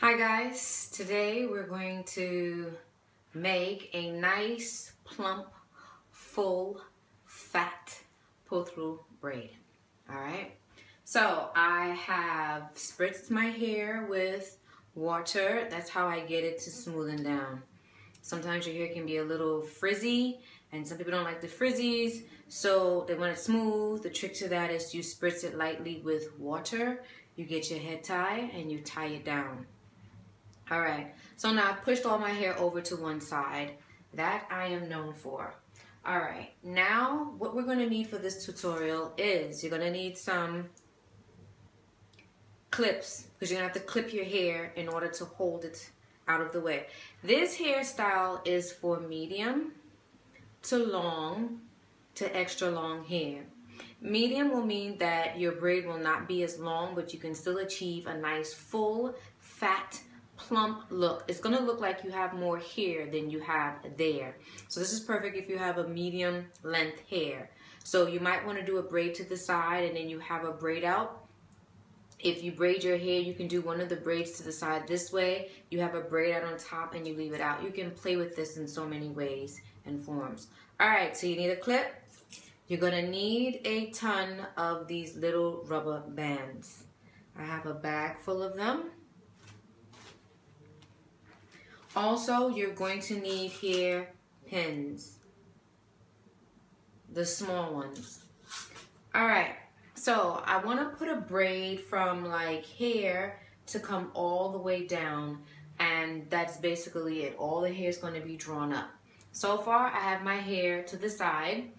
Hi guys, today we're going to make a nice, plump, full, fat pull-through braid. Alright, so I have spritzed my hair with water. That's how I get it to smoothen down. Sometimes your hair can be a little frizzy and some people don't like the frizzies, so they want it smooth. The trick to that is you spritz it lightly with water. You get your head tie and you tie it down. All right, so now I've pushed all my hair over to one side. That I am known for. All right, now what we're gonna need for this tutorial is you're gonna need some clips because you're gonna have to clip your hair in order to hold it out of the way. This hairstyle is for medium to long to extra long hair. Medium will mean that your braid will not be as long, but you can still achieve a nice full, fat, plump look. It's gonna look like you have more hair than you have there. So this is perfect if you have a medium length hair. So you might want to do a braid to the side and then you have a braid out. If you braid your hair, you can do one of the braids to the side this way. You have a braid out on top and you leave it out. You can play with this in so many ways and forms. All right, so you need a clip. You're gonna need a ton of these little rubber bands. I have a bag full of them. Also, you're going to need hair pins, the small ones. All right, so I want to put a braid from like here to come all the way down, and that's basically it. All the hair is going to be drawn up. So far, I have my hair to the side.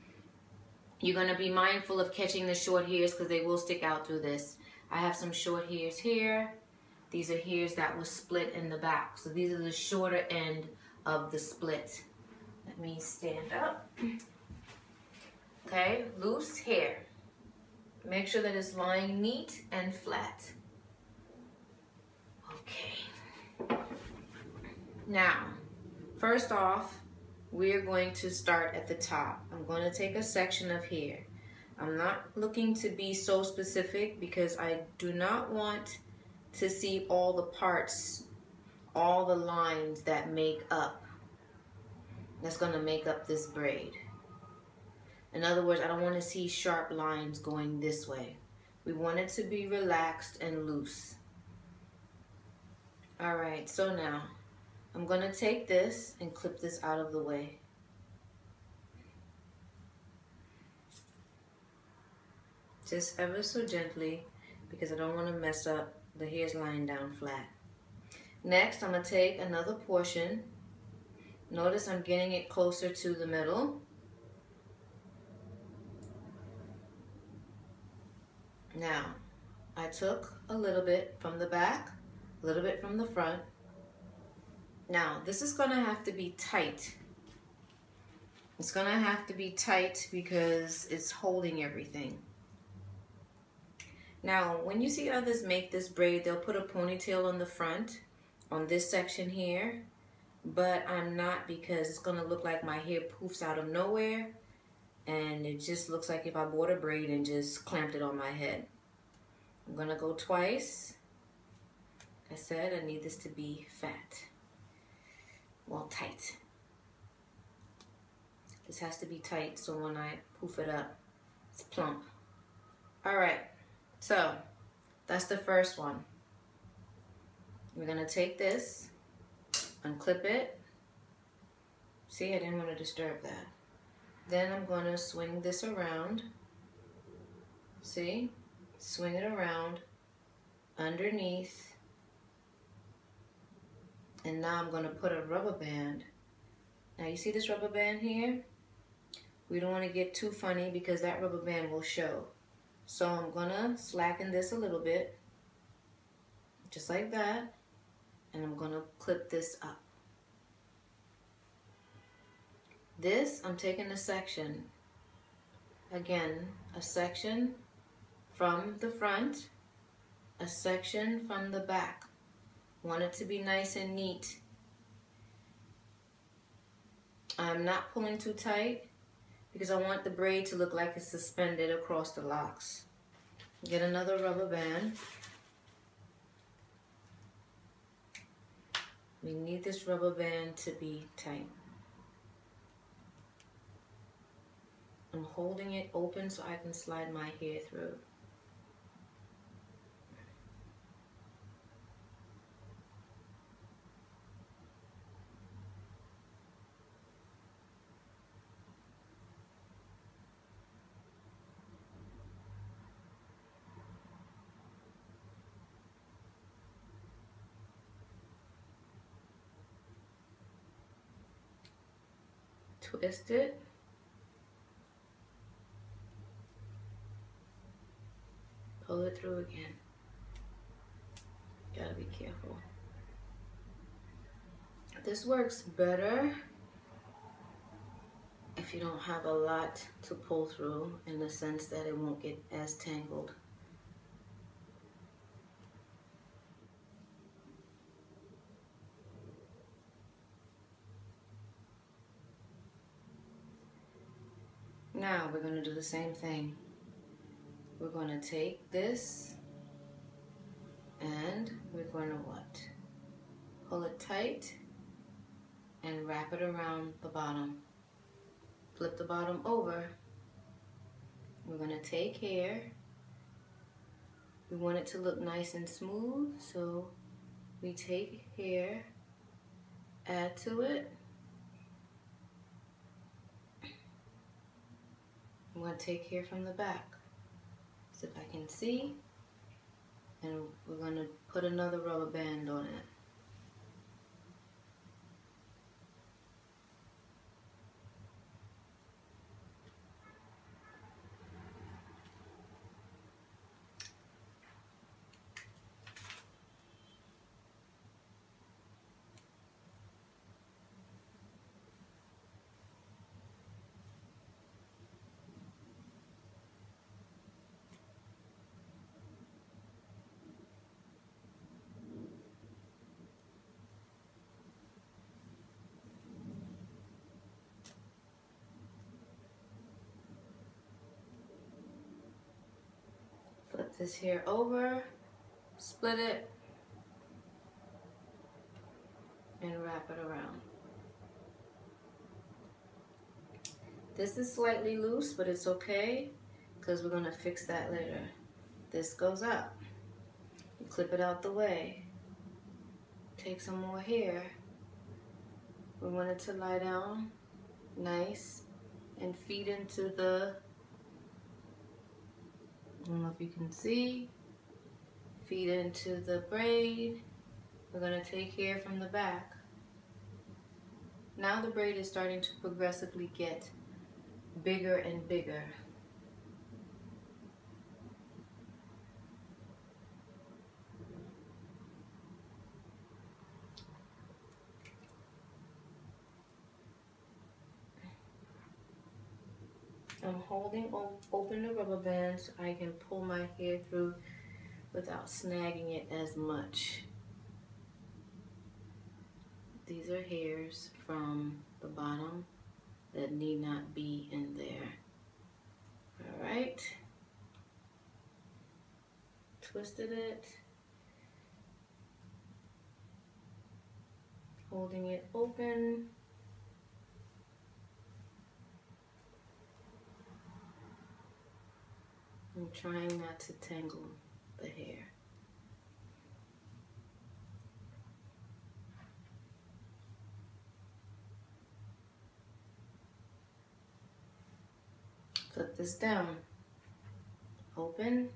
You're going to be mindful of catching the short hairs because they will stick out through this. I have some short hairs here. These are hairs that was split in the back. So these are the shorter end of the split. Let me stand up. Okay, loose hair. Make sure that it's lying neat and flat. Okay. Now, first off, we're going to start at the top. I'm going to take a section of hair. I'm not looking to be so specific because I do not want to see all the parts, all the lines that's going to make up this braid. In other words, I don't want to see sharp lines going this way. We want it to be relaxed and loose. All right, so now I'm going to take this and clip this out of the way. Just ever so gently because I don't want to mess up the hair's lying down flat. Next, I'm going to take another portion. Notice I'm getting it closer to the middle. Now, I took a little bit from the back, a little bit from the front. Now, this is going to have to be tight. It's going to have to be tight because it's holding everything. Now, when you see others make this braid, they'll put a ponytail on the front, on this section here, but I'm not because it's gonna look like my hair poofs out of nowhere, and it just looks like if I bought a braid and just clamped it on my head. I'm gonna go twice. Like I said, I need this to be fat, well, tight. This has to be tight so when I poof it up, it's plump. All right. So, that's the first one. We're going to take this, unclip it. See, I didn't want to disturb that. Then I'm going to swing this around. See? Swing it around underneath. And now I'm going to put a rubber band. Now, you see this rubber band here? We don't want to get too funny because that rubber band will show. So I'm gonna slacken this a little bit, just like that, and I'm gonna clip this up. This, I'm taking a section, again, a section from the front, a section from the back. Want it to be nice and neat. I'm not pulling too tight because I want the braid to look like it's suspended across the locks. Get another rubber band. We need this rubber band to be tight. I'm holding it open so I can slide my hair through. Twist it. Pull it through again. Gotta be careful. This works better if you don't have a lot to pull through, in the sense that it won't get as tangled. Now we're going to do the same thing. We're going to take this and we're going to what? Pull it tight and wrap it around the bottom. Flip the bottom over. We're going to take hair. We want it to look nice and smooth, so we take hair, add to it. I'm going to take hair from the back, so if I can see, and we're going to put another rubber band on it. Flip this hair over, split it, and wrap it around. This is slightly loose, but it's okay because we're going to fix that later. This goes up. You clip it out the way. Take some more hair. We want it to lie down nice and feed into the, I don't know if you can see, feed into the braid. We're going to take hair from the back. Now the braid is starting to progressively get bigger and bigger. I'm holding open the rubber band so I can pull my hair through without snagging it as much. These are hairs from the bottom that need not be in there. All right. Twisted it. Holding it open. I'm trying not to tangle the hair. Flip this down. Open.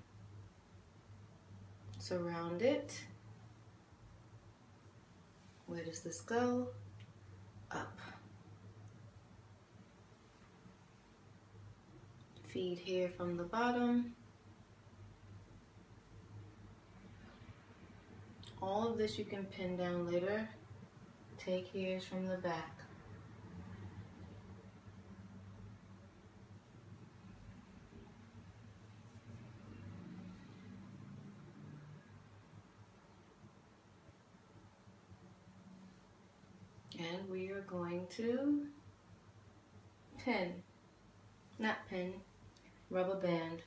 Surround it. Where does this go? Up. Feed hair from the bottom. All of this you can pin down later. Take hairs from the back. And we are going to rubber band.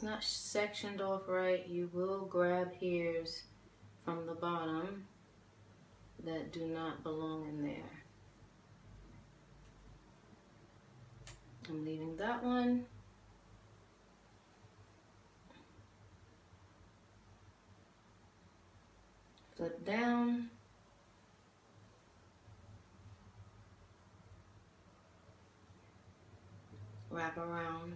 it's not sectioned off right, you will grab hairs from the bottom that do not belong in there. I'm leaving that one. Flip down. Wrap around.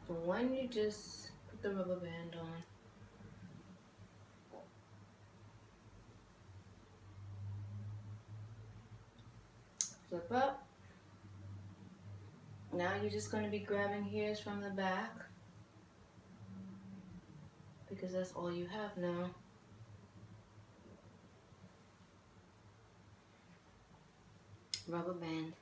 The one you just put the rubber band on. Flip up. Now you're just going to be grabbing hairs from the back because that's all you have now. Rubber band.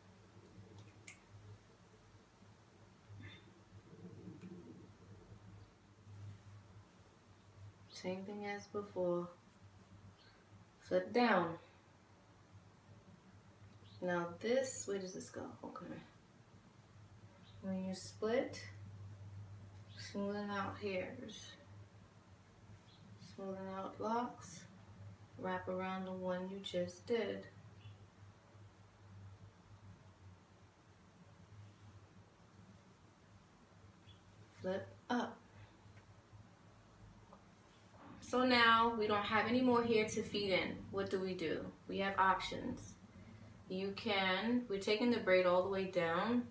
Same thing as before. Flip down. Now this, where does this go? Okay. When you split, smoothing out hairs, smoothing out locks, wrap around the one you just did. Flip up. So now we don't have any more hair to feed in. What do? We have options. We're taking the braid all the way down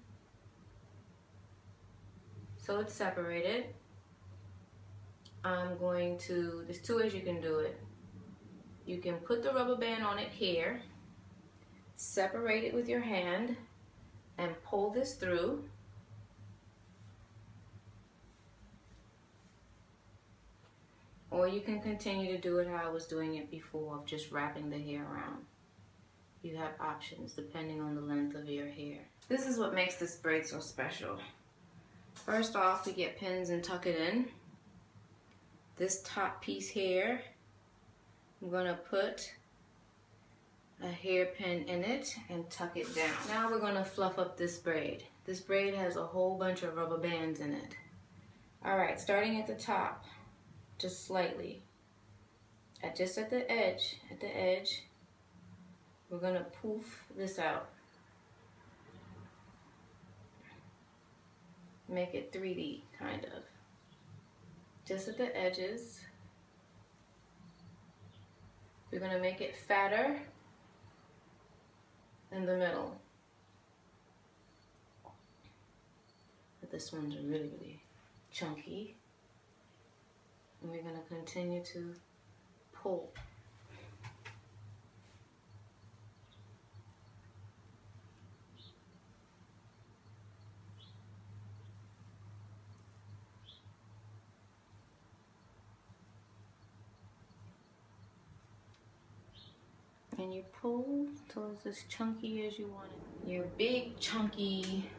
so it's separated. There's two ways you can do it. You can put the rubber band on it here, separate it with your hand, and pull this through. Or you can continue to do it how I was doing it before, of just wrapping the hair around. You have options depending on the length of your hair. This is what makes this braid so special. First off, we get pins and tuck it in. This top piece here, I'm gonna put a hairpin in it and tuck it down. Now we're gonna fluff up this braid. This braid has a whole bunch of rubber bands in it. All right, starting at the top, just slightly, just at the edge, we're gonna poof this out. Make it 3D, kind of. Just at the edges. We're gonna make it fatter in the middle. But this one's really, really chunky. And we're gonna continue to pull. And you pull till it's as chunky as you want it. Your big chunky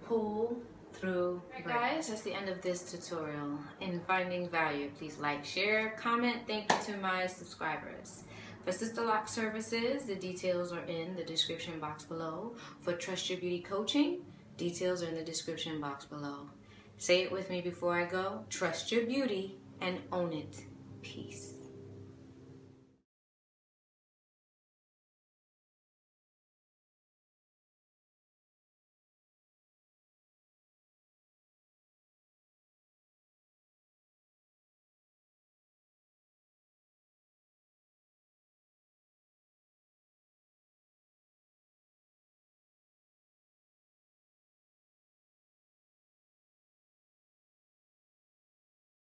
pull through. Alright guys, that's the end of this tutorial. In finding value, please like, share, comment. Thank you to my subscribers. For Sisterlock services, the details are in the description box below. For Trust Your Beauty coaching, details are in the description box below. Say it with me before I go. Trust your beauty and own it. Peace.